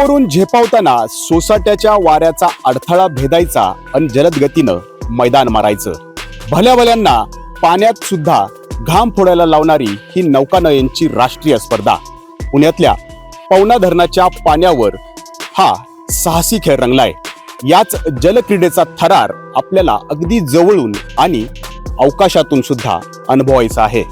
पाण्यावरून झेपावताना सोसाट्याच्या वाऱ्याचा अडथळा भेदायचा आणि जलद गतीनं मैदान मारायचं. भल्या भल्यांना पाण्यात सुद्धा घाम फोडायला लावणारी ही नौकानयनची राष्ट्रीय स्पर्धा. पुण्यातल्या पवना धरणाच्या पाण्यावर हा साहसी खेळ रंगलाय. याच जलक्रीडेचा थरार आपल्याला अगदी जवळून आणि अवकाशातून सुद्धा अनुभवायचा आहे.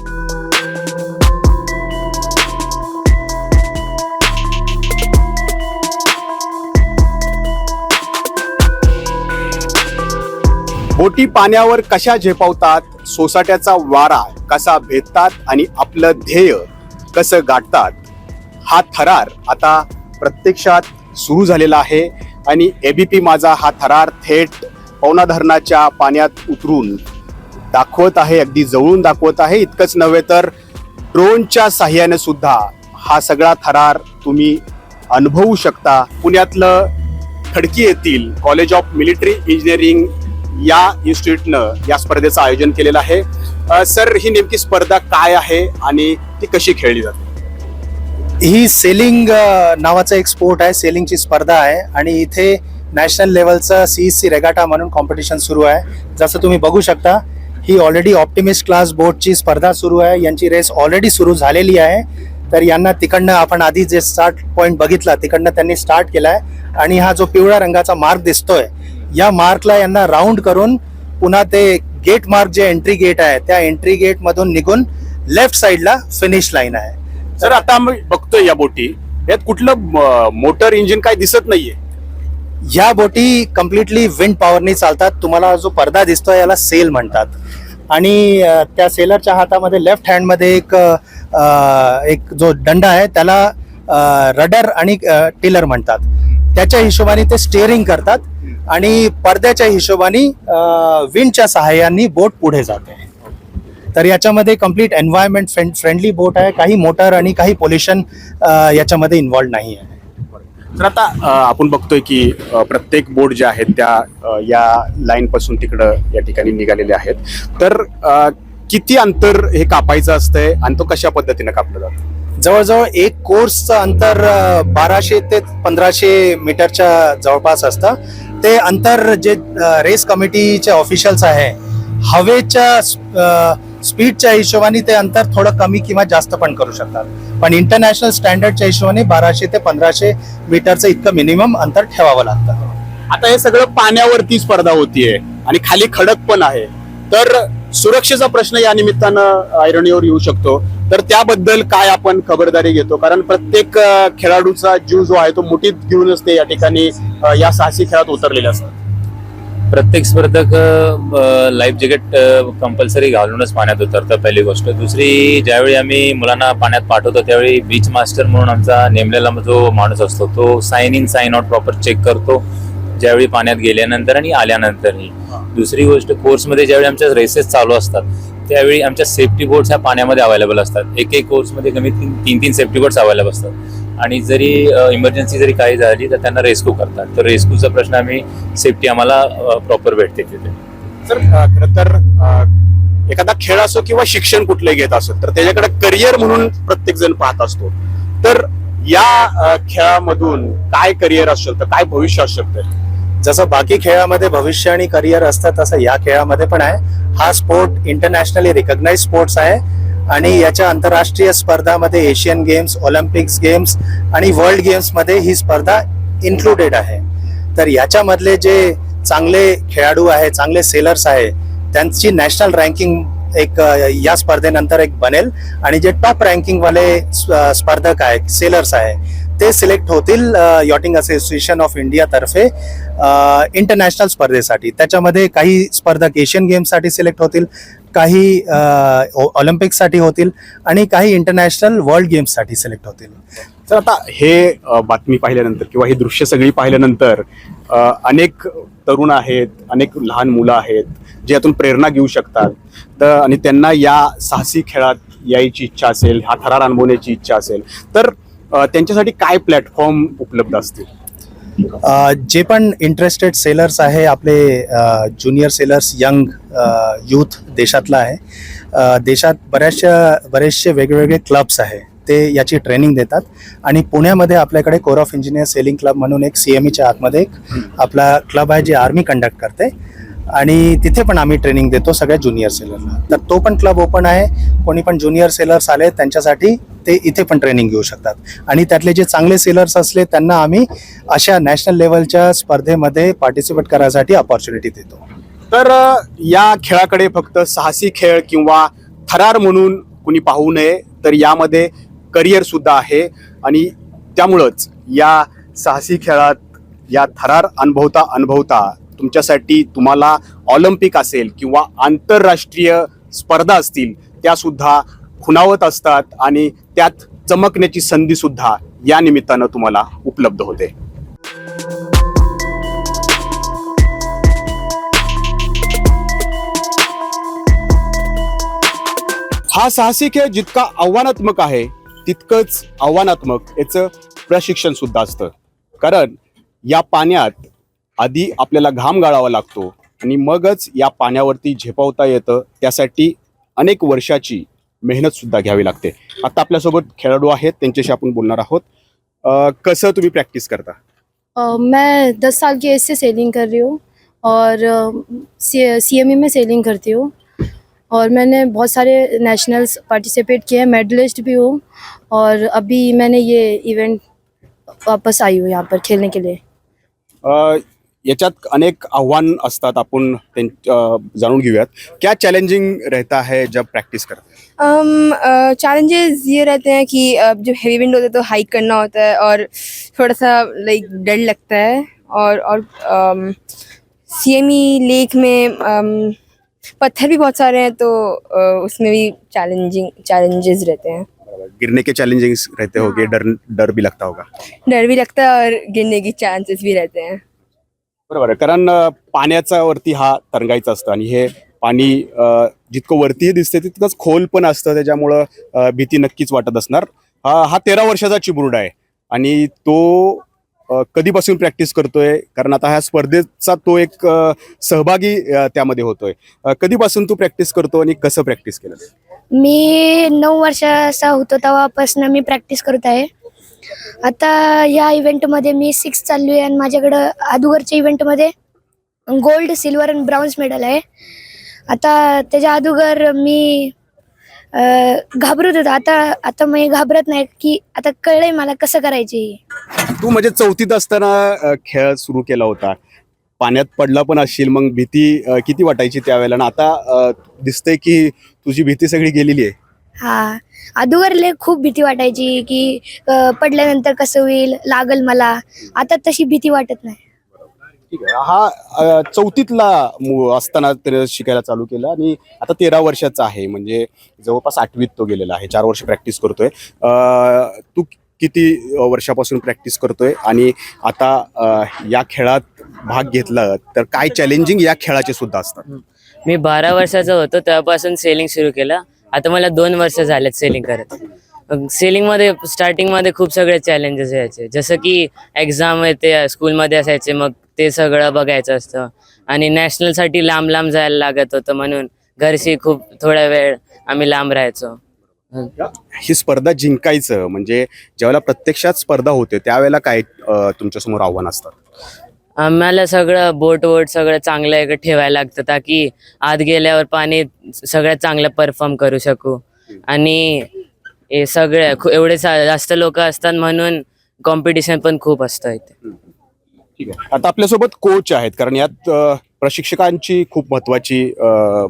बोटी पाण्यावर कशा झेपावतात, सोसाट्याचा वारा कसा भेदतात आणि आपलं ध्येय कसं गाठतात, हा थरार आता प्रत्यक्षात सुरू झालेला आहे. आणि एबीपी माझा हा थरार थेट पवना धरणाच्या पाण्यात उतरून दाखवत आहे, अगदी जवळून दाखवत आहे. इतकंच नव्हे तर ड्रोनच्या साह्याने सुद्धा हा सगळा थरार तुम्ही अनुभवू शकता. पुण्यातलं खडकी येथील कॉलेज ऑफ मिलिटरी इंजिनिअरिंग या इन्स्टिट्यूटनं या स्पर्धेचं आयोजन केलेलं आहे. सर, ही नेमकी स्पर्धा काय आहे आणि ती कशी खेळली जाते? ही सेलिंग नावाचा एक स्पोर्ट आहे, सेलिंगची स्पर्धा आहे आणि इथे नॅशनल लेवलचं CEC रेगाटा म्हणून कॉम्पिटिशन सुरू आहे. जसं तुम्ही बघू शकता, ही ऑलरेडी ऑप्टिमिस्ट क्लास बोटची स्पर्धा सुरू आहे. यांची रेस ऑलरेडी सुरू झालेली आहे. तर यांना तिकडनं आपण आधी जे स्टार्ट पॉईंट बघितला तिकडनं त्यांनी स्टार्ट केला आहे आणि हा जो पिवळ्या रंगाचा मार्क दिसतोय, या मार्कला यांना राऊंड करून पुन्हा ते गेट मार्क जे एंट्री गेट आहे त्या एंट्री गेट मधून निघून लेफ्ट साइडला फिनिश लाईन आहे. सर, आता आम्ही बघतोय या बोटी, यात कुठलं मोटर इंजिन काय दिसत नाहीये. ह्या बोटी कम्प्लिटली विंड पॉवरनी चालतात. तुम्हाला जो पडदा दिसतोय याला सेल म्हणतात. आणि त्या सेलरच्या हातामध्ये लेफ्ट हँडमध्ये एक जो दंडा आहे त्याला रडर आणि टिलर म्हणतात. त्याच्या हिशोबाने ते स्टिअरिंग करतात आणि पडद्याच्या हिशोबाने विंडच्या सहाय्याने बोट पुढे जाते. तर याच्यामध्ये कम्प्लीट एन्व्हायरमेंट फ्रेंडली बोट आहे. काही मोटर आणि काही पोल्युशन याच्यामध्ये इन्व्हॉल्व नाही आहे. तर आता आपण बघतोय की प्रत्येक बोट ज्या आहेत त्या या लाईन पासून तिकडं या ठिकाणी निघालेले आहेत. तर किती अंतर हे कापायचं असतंय आणि तो कशा पद्धतीने कापलं जातं? जवळजवळ एक कोर्सचं अंतर 1200 ते 1500 मीटरच्या जवळपास असतं. ते अंतर जे रेस कमिटीचे ऑफिशियल्स आहे, हवेच्या स्पीडच्या हिशोबाने ते अंतर थोडं कमी किंवा जास्त पण करू शकतात. पण इंटरनॅशनल स्टँडर्डच्या हिशोबाने 1200 ते 1500 मीटरचं इतकं मिनिमम अंतर ठेवावं लागतं. आता हे सगळं पाण्यावरती स्पर्धा होतीये आणि खाली खडक पण आहे. तर सुरक्षेचा प्रश्न या निमित्तानं ऐरणीवर येऊ शकतो. तर त्याबद्दल काय आपण खबरदारी घेतो? कारण प्रत्येक खेळाडूचा जीव जो आहे तो मुठीत घेऊनच ते या ठिकाणी या साहसी खेळात उतरलेले असतात. प्रत्येक स्पर्धक लाईफ जॅकेट कंपल्सरी घालूनच पाण्यात उतरतं, पहिली गोष्ट. दुसरी, ज्यावेळी आम्ही मुलांना पाण्यात पाठवतो त्यावेळी बीच मास्टर म्हणून आमचा नेमलेला जो माणूस असतो तो sign in sign out proper check करतो, ज्यावेळी पाण्यात गेल्यानंतर आणि आल्यानंतरही. दुसरी गोष्ट, कोर्समध्ये ज्यावेळी आमच्या रेसेस चालू असतात त्यावेळी आमच्या सेफ्टी बोट्स ह्या पाण्यामध्ये अवेलेबल असतात. एक कोर्समध्ये कमीत कमी 3 ससेफ्टी बोट्स अवेलेबल असतात. आणि जरी इमर्जन्सी जरी काही झाली तर त्यांना रेस्क्यू करतात. तर रेस्क्यूचा प्रश्न आम्ही सेफ्टी आम्हाला प्रॉपर भेटते तिथे. सर, खरं तर एखादा खेळ असो किंवा शिक्षण कुठले घेत असो तर त्याच्याकडे करिअर म्हणून प्रत्येक जण पाहत असतो. तर या खेळामधून काय करिअर असू शकतं, काय भविष्य असू शकतं? जसं बाकी खेळामध्ये भविष्य आणि करिअर असतं तसं या खेळामध्ये पण आहे. हा स्पोर्ट इंटरनॅशनली रिकॉग्नाइज स्पोर्ट्स आहे आणि याच्या आंतरराष्ट्रीय स्पर्धामध्ये एशियन गेम्स, ऑलिम्पिक्स गेम्स आणि वर्ल्ड गेम्समध्ये ही स्पर्धा इन्क्लुडेड आहे. तर याच्यामधले जे चांगले खेळाडू आहे, चांगले सेलर्स आहे, त्यांची नॅशनल रँकिंग एक या स्पर्धेनंतर एक बनेल आणि जे टॉप रँकिंगवाले स्पर्धक आहे, सेलर्स आहे, ते सिलेक्ट होतील यॉटिंग असोसिएशन ऑफ इंडिया तर्फे इंटरनॅशनल स्पर्धेसाठी. त्याच्यामध्ये काही स्पर्धक एशियन गेम्ससाठी सिलेक्ट होतील, काही ऑलिम्पिक्ससाठी होतील आणि काही इंटरनॅशनल वर्ल्ड गेम्ससाठी सिलेक्ट होतील. तर आता हे बातमी पाहिल्यानंतर किंवा ही दृश्य सगळी पाहिल्यानंतर अनेक तरुण आहेत, अनेक लहान मुलं आहेत जे यातून प्रेरणा घेऊ शकतात. तर आणि त्यांना या साहसी खेळात यायची इच्छा असेल, हा थरार अनुभवण्याची इच्छा असेल तर त्यांच्यासाठी काय प्लॅटफॉर्म उपलब्ध असतील? जे पण इंटरेस्टेड सेलर्स आहे, आपले ज्युनियर सेलर्स, यंग यूथ देशातला आहे. देशात बरेचसे वेगवेगळे क्लब्स आहे, ते याची ट्रेनिंग देतात. आणि पुण्यामध्ये आपल्याकडे core of engineer sailing club म्हणून एक CMEच्या आतमध्ये एक आपला क्लब आहे, जी आर्मी कंडक्ट करते आणि तिथे पण आम्ही ट्रेनिंग देतो सगळ्या ज्युनियर सेलरला. तर तो पण क्लब ओपन आहे. कोणी पण ज्युनियर सेलर्स आले त्यांच्यासाठी ते इथे पण ट्रेनिंग घेऊ शकतात. आणि त्यातले जे चांगले सेलर्स असले त्यांना आम्ही अशा नॅशनल लेवलच्या स्पर्धेमध्ये पार्टिसिपेट करायसाठी अपॉर्च्युनिटी देतो. तर या खेळाकडे फक्त साहसी खेळ किंवा थरार म्हणून कुणी पाहू नये, तर यामध्ये करिअर सुद्धा आहे. आणि त्यामुळंच या साहसी खेळात या थरार अनुभवता तुमच्यासाठी तुम्हाला ऑलिम्पिक असेल किंवा आंतरराष्ट्रीय स्पर्धा असतील त्या सुद्धा खुणावत असतात आणि त्यात चमकण्याची संधी सुद्धा या निमित्तानं तुम्हाला उपलब्ध होते. हा साहसी खेळ जितका आव्हानात्मक आहे तितकंच आव्हानात्मक याचं प्रशिक्षण सुद्धा असतं. कारण या पाण्यात आधी आपल्याला घाम गाळावा लागतो आणि मगच या पाण्यावरती झेपावता येतं. त्यासाठी अनेक वर्षाची मेहनत सुद्धा घ्यावी लागते. आता आपल्यासोबत खेळाडू आहेत, त्यांच्याशी आपण बोलणार आहोत. कसं तुम्ही प्रॅक्टिस करता? मैं 10 साल की एज से सेलिंग कर रही हूँ और CME में सेलिंग करती हूँ और मैंने बहुत सारे नेशनल्स पार्टिसिपेट किए हैं, मेडलिस्ट भी हूँ और अभी मैंने ये इवेंट वापस आई हूँ यहाँ पर खेलने के लिए. याच्यात अनेक आव्हान असतात, आपण जाणून घेऊयात. क्या चैलेंजिंग रहता है जब प्रैक्टिस करते हैं? चैलेंजेस ये रहते हैं कि जब हेवी विंड होता है तो हाइक करना होता है और थोड़ा सा लाइक डर लगता है. और CME लेक में पत्थर भी बहुत सारे हैं, तो उसमें भी चैलेंजेस रहते हैं. गिरने के चैलेंजिंग रहते होगे, डर भी लगता होगा. डर भी लगता है और गिरने के चांसेस भी रहते हैं. बरोबर आहे. कारण पाण्याचा वरती हा तरंगायचं असतं आणि हे पाणी जितकं वरती दिसते तितकंच खोल पण असतं. त्याच्यामुळं भीती नक्कीच वाटत असणार. हा 13 वर्षाचा चिमुरडा आहे आणि तो कधीपासून प्रॅक्टिस करतोय? कारण आता ह्या स्पर्धेचा तो एक सहभागी त्यामध्ये होतोय. कधीपासून तू प्रॅक्टिस करतो आणि कसं प्रॅक्टिस केलं? मी 9 वर्षाचा होतो तेव्हापासून मी प्रॅक्टिस करत आहे. आता या इव्हेंटमध्ये मी 6 चाललो आहे आणि माझ्याकडं अगोदरच्या इव्हेंटमध्ये गोल्ड, सिल्वर आणि ब्राउन्स मेडल आहे. आता त्याच्या अगोदर मी घाबरत होतो. आता मी घाबरत नाही, की आता कळलंय मला कसं करायचे. तू म्हणजे 4थीत असताना खेळ सुरू केला होता, पाण्यात पडला पण असशील, मग भीती किती वाटायची त्यावेळेला? आणि आता दिसतंय की तुझी भीती सगळी गेलेली आहे. हा, अगोदर खूप भीती वाटायची की पडल्यानंतर कसं होईल, लागल मला. आता तशी भीती वाटत नाही. ठीक आहे. हा 4थीतला असताना त्याने शिकायला चालू केलं आणि आता 13 वर्षाचा आहे, म्हणजे जवळपास 8वीत तो गेलेला आहे. 4 वर्ष प्रॅक्टिस करतोय. तू किती वर्षापासून प्रॅक्टिस करतोय आणि आता या खेळात भाग घेतला तर काय चॅलेंजिंग या खेळाचे सुद्धा असतात? मी 12 वर्षाचा होतो तेव्हापासून सेलिंग सुरू केलं. आता मला 2 वर्ष झालेत सेलिंग करत. सेलिंगमध्ये स्टार्टिंगमध्ये खूप सगळे चॅलेंजेस यायचे, जसं की एक्झाम येते स्कूलमध्ये असायचे, मग ते सगळं बघायचं असतं आणि नॅशनलसाठी लांब लांब जायला लागत होतं, म्हणून घरशी खूप थोडा वेळ आम्ही लांब राहायचो. ही स्पर्धा जिंकायचं म्हणजे ज्यावेळेला प्रत्यक्षात स्पर्धा होते त्यावेळेला काय तुमच्यासमोर आव्हान असतात? आम्हाला सगळं बोट सगळं चांगलं एक ठेवायला लागतं, ताकी आत गेल्यावर पाणी सगळ्यात चांगलं परफॉर्म करू शकू. आणि हे सगळे एवढे जास्त लोक असतात म्हणून कॉम्पिटिशन पण खूप असतं इथे. ठीक आहे. आता आपल्यासोबत कोच आहेत, कारण यात प्रशिक्षकांची खूप महत्त्वाची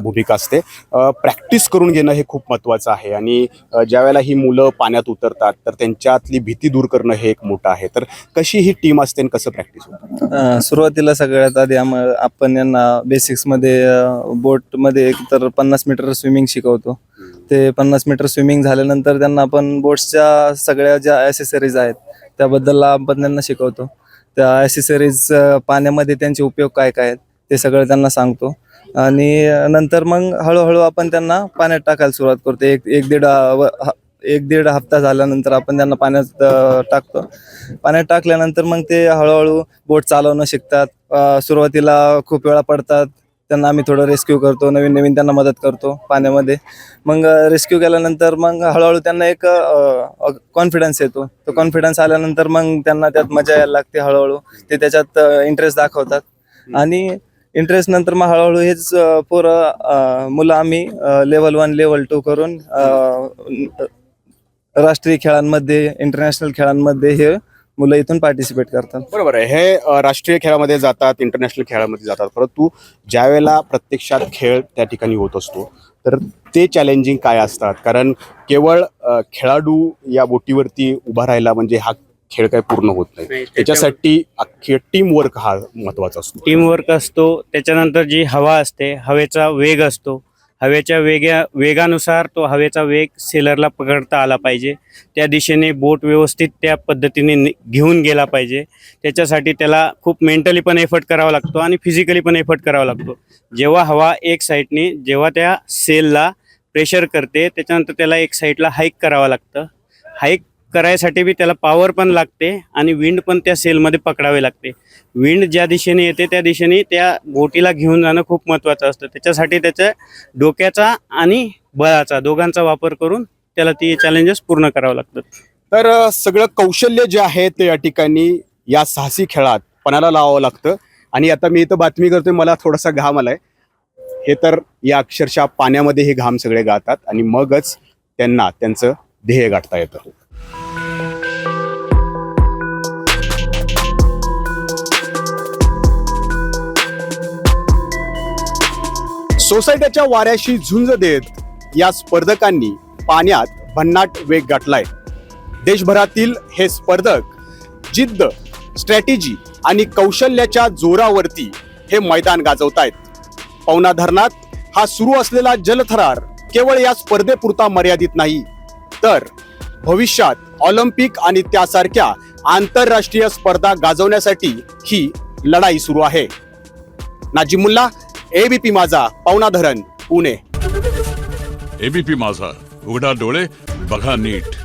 भूमिका असते. प्रॅक्टिस करून घेणं हे खूप महत्त्वाचं आहे आणि ज्यावेळेला ही मुलं पाण्यात उतरतात तर त्यांच्यातली भीती दूर करणं हे एक मोठं आहे. तर कशी ही टीम असते आणि कसं प्रॅक्टिस होतं? सुरुवातीला सगळ्यात आधी आपण यांना बेसिक्समध्ये बोटमध्ये एक तर 50 मीटर स्विमिंग शिकवतो. ते 50 मीटर स्विमिंग झाल्यानंतर त्यांना आपण बोट्सच्या सगळ्या ज्या ॲसेसरीज आहेत त्याबद्दल आपण त्यांना शिकवतो. त्या ॲसेसरीज पाण्यामध्ये त्यांचे उपयोग काय काय आहेत ते सगळं त्यांना सांगतो आणि नंतर मग हळूहळू आपण त्यांना पाण्यात टाकायला सुरुवात करतो. एक दीड हप्ता झाल्यानंतर आपण त्यांना पाण्यात टाकतो. पाण्यात टाकल्यानंतर मग ते हळूहळू बोट चालवणं शिकतात. सुरुवातीला खूप वेळा पडतात, त्यांना आम्ही थोडं रेस्क्यू करतो, नवीन नवीन त्यांना मदत करतो पाण्यामध्ये. मग रेस्क्यू केल्यानंतर मग हळूहळू त्यांना एक कॉन्फिडन्स येतो. तो कॉन्फिडन्स आल्यानंतर मग त्यांना त्यात मजा यायला लागते. हळूहळू ते त्याच्यात इंटरेस्ट दाखवतात आणि इंटरेस्ट नंतर मग हळूहळू हेच मुलं आम्ही लेवल 1 लेवल 2 करून राष्ट्रीय खेळांमध्ये, इंटरनॅशनल खेळांमध्ये हे मुलं इथून पार्टिसिपेट करतात. बरोबर आहे. हे राष्ट्रीय खेळामध्ये जातात, इंटरनॅशनल खेळामध्ये जातात, परंतु ज्या वेळेला प्रत्यक्षात खेळ त्या ठिकाणी होत असतो तर ते चॅलेंजिंग काय असतात? कारण केवळ खेळाडू या बोटीवरती उभा राहिला म्हणजे हा खेळ काही पूर्ण होत नाही. त्याच्यासाठी अख्खी टीम वर्क हा महत्वाचा असतो. टीमवर्क असतो. त्याच्यानंतर जी हवा असते, हवेचा वेग असतो, हवेच्या वेगानुसार तो हवेचा वेग सेलरला पकडता आला पाहिजे. त्या दिशेने बोट व्यवस्थित त्या पद्धतीने घेऊन गेला पाहिजे. त्याच्यासाठी त्याला खूप मेंटली पण एफर्ट करावा लागतो आणि फिजिकली पण एफर्ट करावा लागतो. जेव्हा हवा एक साईडने जेव्हा त्या सेलला प्रेशर करते त्याच्यानंतर त्याला एक साईडला हाईक करावं लागतं. हाईक करायसाठी बी त्याला पॉवर पण लागते आणि विंड पण त्या सेलमध्ये पकडावे लागते. विंड ज्या दिशेने येते त्या दिशेने त्या बोटीला घेऊन जाणं खूप महत्त्वाचं असतं. त्याच्यासाठी त्याच्या डोक्याचा आणि बळाचा दोघांचा वापर करून त्याला ती चॅलेंजेस पूर्ण करावं लागतात. तर सगळं कौशल्य जे आहे ते या ठिकाणी या साहसी खेळात पणाला लावावं लागतं. आणि आता मी इथं बातमी करतोय, मला थोडासा घाम आलाय. हे तर या अक्षरशः पाण्यामध्ये हे घाम सगळे गातात आणि मगच त्यांना त्यांचं ध्येय गाठता येतं. सोसायट्याच्या वाऱ्याशी झुंज देत या स्पर्धकांनी पाण्यात भन्नाट वेग गाठलाय. देशभरातील हे स्पर्धक जिद्द, स्ट्रॅटेजी आणि कौशल्याच्या जोरावरती हे मैदान गाजवतायत. पवना धरणात हा सुरू असलेला जलथरार केवळ या स्पर्धेपुरता मर्यादित नाही, तर भविष्यात ऑलिम्पिक आणि त्यासारख्या आंतरराष्ट्रीय स्पर्धा गाजवण्यासाठी ही लढाई सुरू आहे. नाजिम मुल्ला, एबीपी माझा, पवना धरण, पुणे. एबीपी माझा, उघडा डोळे बघा नीट.